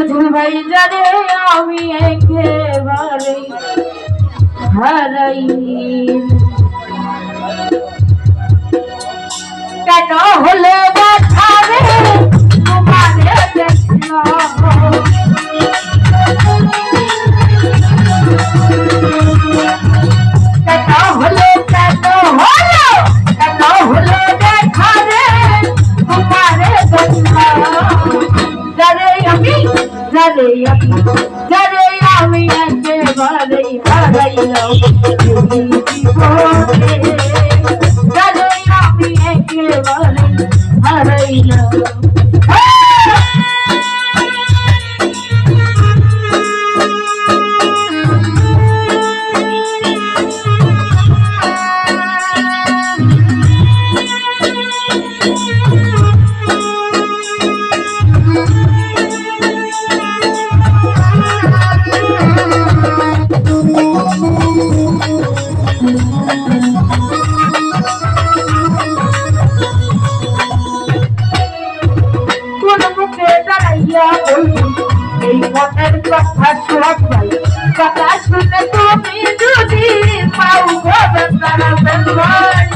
বুঝল ভাই জানে আমি একেবারে হারাই কেন হলে দেখাবে তোমারে দেখলাম কেন হলে দেখাবে তোমারে দেখলাম জানে আমি একেবারে হারাইলাম জানে আমি একেবারে হারাইলাম এই মনের কথা সবাই কথা শুনে তুমি যদি পাও গবে তারা বেলবাই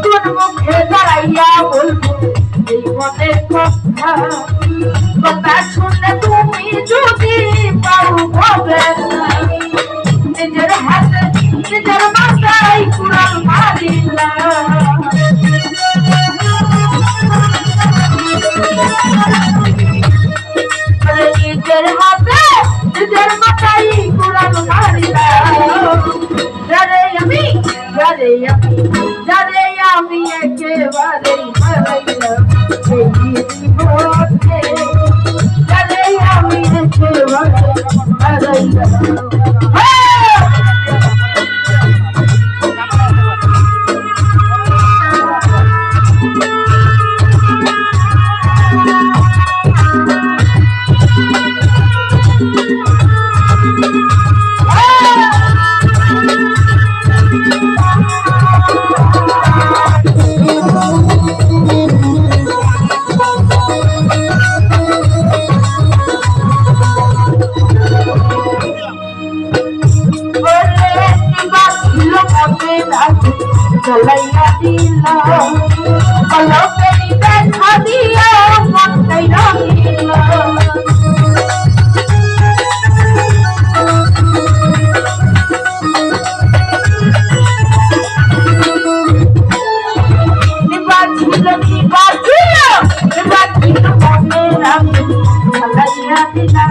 তোর মুখে দাঁড়াইয়া বলবো এই মনের কথা কথা শুনে তুমি যদি পাও গবে নিজের হাতে নিজের মাথায় কুড়াল মারিলা নিজের হাতে নিজের মাথায় কুড়াল মারিলা জানে আমি একেবারে হারাইলাম এই জীবনে জানে আমি একেবারে হারাইলাম চলাইয়া দিলা পলকেরি দেখা দিয়া মনটাই রাখিলা নিবাছিল মনে রাখি চলাইয়া দিলা